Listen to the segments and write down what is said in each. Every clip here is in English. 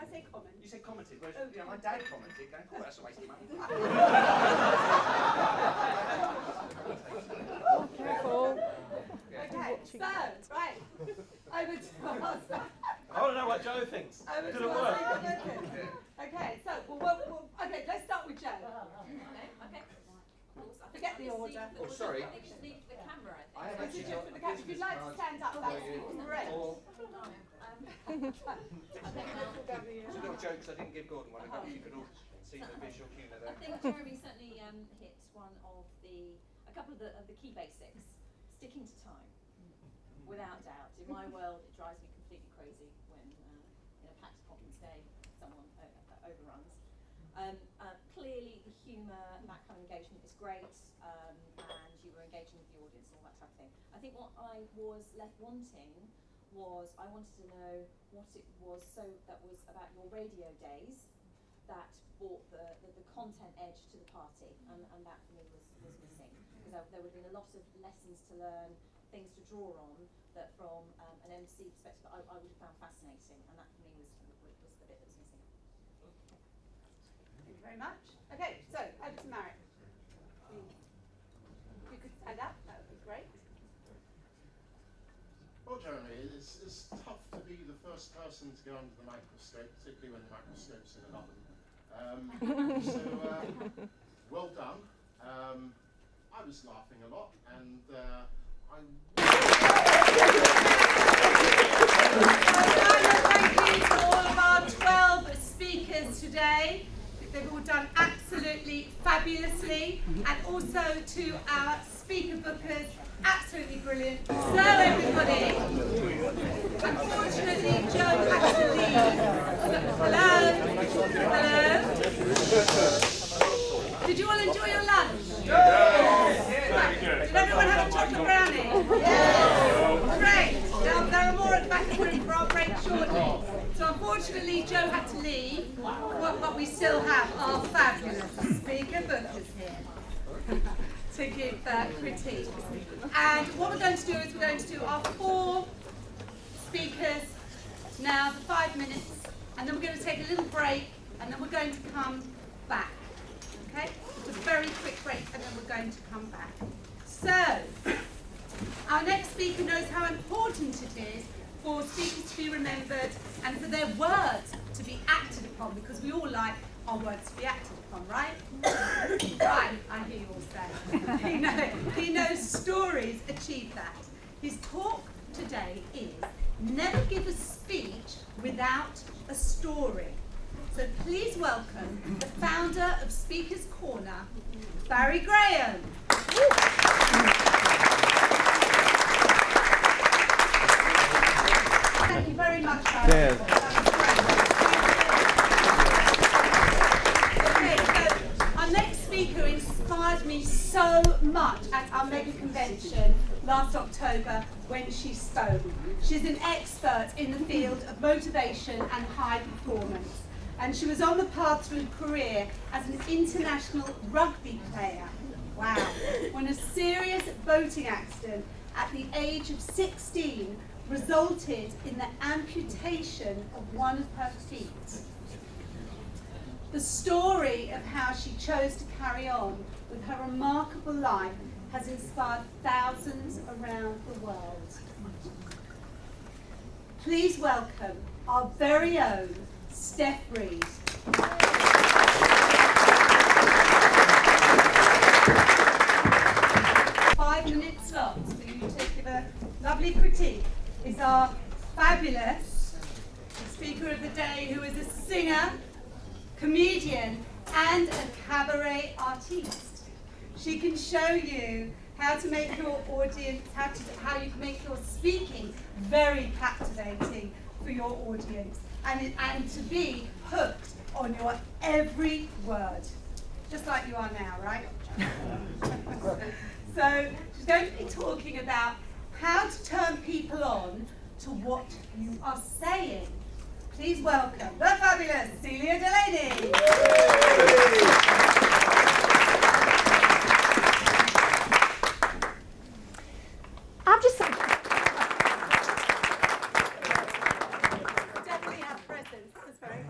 I say comment. You said commented, whereas my dad commented, going, oh, that's a waste of money. Careful. Okay, so, right. Over to us. I want to know what Joe thinks. Over Did to it us. work? Okay, so, okay, let's start with Joe. Okay. Forget the order. Oh, sorry. I think we just need the camera, I I have This is actually just got for the a camera. If you'd business like to card stand up, for that's you. great. Or think. it's a little joke because I didn't give Gordon one. I hope you could all see the visual cue there. I think Jeremy certainly hit a couple of the key basics. Sticking to time, without doubt. In my world, it drives me completely crazy when in a packed conference day someone overruns. Clearly, the humour, that kind of engagement is great, and you were engaging with the audience and all that type of thing. I think what I was left wanting was I wanted to know what it was that was about your radio days that brought the content edge to the party, and that for me was missing, because there would have been a lot of lessons to learn, things to draw on, that from an MC perspective I would have found fascinating, and that for me was the bit that was missing. Thank you very much. Okay, so over to Marek. If you could stand up, that would be great. Well, Jeremy, it's tough to be the first person to go under the microscope, particularly when the microscope's in an oven. Well done. I was laughing a lot, and Thank you to all of our 12 speakers today. They've all done absolutely fabulously, and also to our speaker bookers, absolutely brilliant. So everybody, unfortunately Joe had to leave. Hello? Did you all enjoy your lunch? Did everyone have a chocolate brownie? Yes. Great. There are more at the back of the room for our break shortly. So unfortunately Joe had to leave, but we still have our fabulous speaker bookers here to give critiques. And what we're going to do is we're going to do our 4 speakers now for 5 minutes, and then we're going to take a little break, and then we're going to come back. Okay? It's a very quick break, and then we're going to come back. So, our next speaker knows how important it is for speakers to be remembered and for their words to be acted upon, because we all like our words to be acted upon, right? Right, I hear you all say. He knows stories achieve that. His talk today is never give a speech without a story. So please welcome the founder of Speaker's Corner, Barry Graham. Thank you very much, Barry. Cheers. Okay, so our next speaker inspired me so much at our mega convention last October when she spoke. She's an expert in the field of motivation and high performance, and she was on the path to a career as an international rugby player. Wow. When a serious boating accident at the age of 16 resulted in the amputation of one of her feet. The story of how she chose to carry on with her remarkable life has inspired thousands around the world. Please welcome our very own Steph Reed. 5-minute slot for you to give a lovely critique is our fabulous speaker of the day, who is a singer, comedian, and a cabaret artiste. She can show you how to make your audience, how you can make your speaking very captivating for your audience, and to be hooked on your every word, just like you are now, right? So she's going to be talking about how to turn people on to what you are saying. Please welcome the fabulous Celia Delaney. I've just Definitely have presents. That was very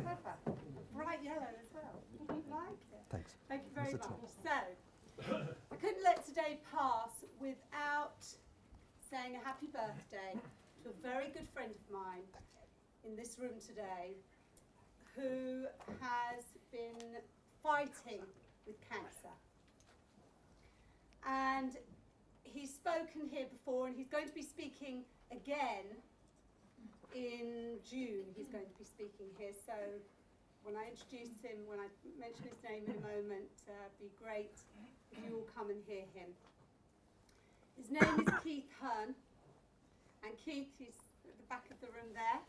very much. So, I couldn't let today pass without saying a happy birthday to a very good friend of mine in this room today who has been fighting with cancer. And he's spoken here before, and he's going to be speaking again in June. He's going to be speaking here. So when I introduce him, when I mention his name in a moment, it'd be great if you all come and hear him. His name is Keith Hearn, and Keith is at the back of the room there.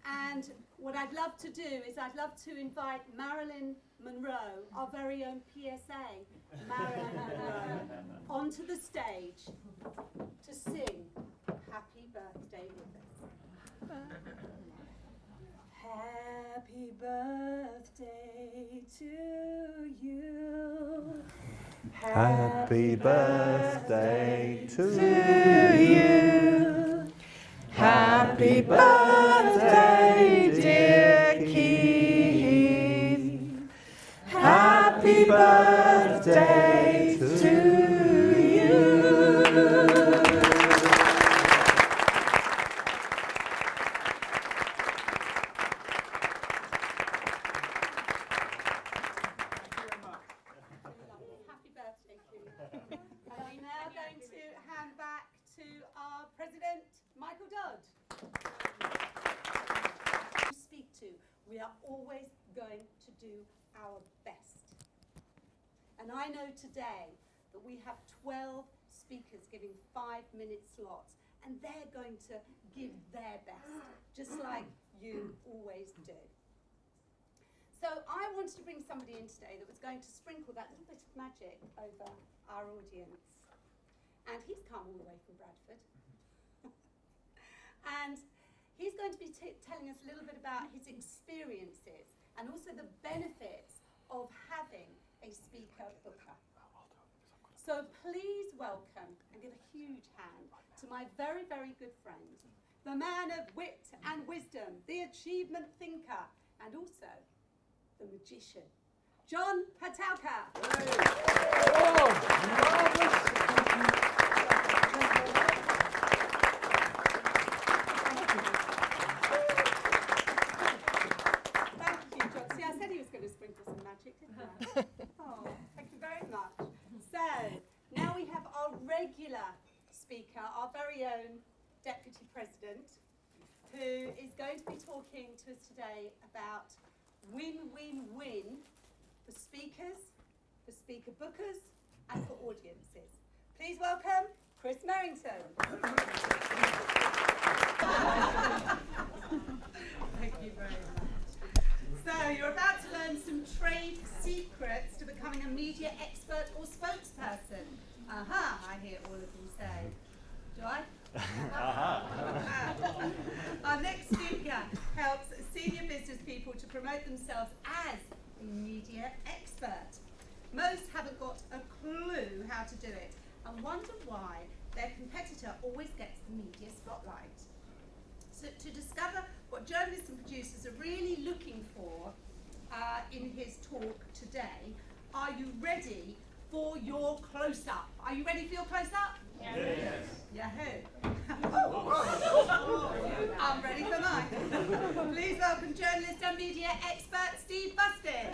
And what I'd love to do is I'd love to invite Marilyn Monroe, our very own PSA, Marilyn Monroe, onto the stage to sing Happy Birthday with us. Happy birthday to you. Happy birthday to you. Happy birthday, dear Keith. Happy birthday to you. Happy birthday to you. And we're now going to hand back to our President, Michael Dodd. To speak to, we are always going to do our best. And I know today that we have 12 speakers giving 5-minute slots, and they're going to give their best, just like you always do. So I wanted to bring somebody in today that was going to sprinkle that little bit of magic over our audience. And he's come all the way from Bradford. And he's going to be telling us a little bit about his experiences and also the benefits of having a speaker booker. So please welcome and give a huge hand to my very, very good friend, the man of wit and wisdom, the achievement thinker, and also the magician, John Patauka. Thank you, John. See, I said he was going to sprinkle some magic, didn't I? Oh, thank you very much. So, now we have our regular speaker, our very own Deputy President, who is going to be talking to us today about win-win-win for speakers, for speaker bookers, and for audiences. Please welcome Chris Merrington. Thank you very much. So you're about to learn some trade secrets to becoming a media expert or spokesperson. Aha, I hear all of you say. Do I? Our next speaker helps senior business people to promote themselves as a media expert. Most haven't got a clue how to do it and wonder why their competitor always gets the media spotlight. So to discover what journalists and producers are really looking for in his talk today, are you ready for your close-up? Are you ready for your close-up? Yes. Yahoo! I'm ready for mine. Please welcome journalist and media expert Steve Bustin.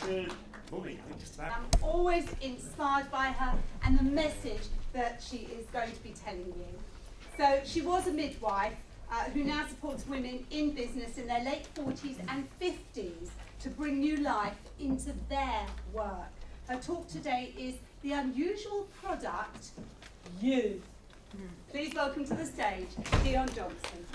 Good morning. I'm always inspired by her and the message that she is going to be telling you. So she was a midwife who now supports women in business in their late 40s and 50s to bring new life into their work. Her talk today is The Unusual Product, You. Please welcome to the stage, Dion Johnson.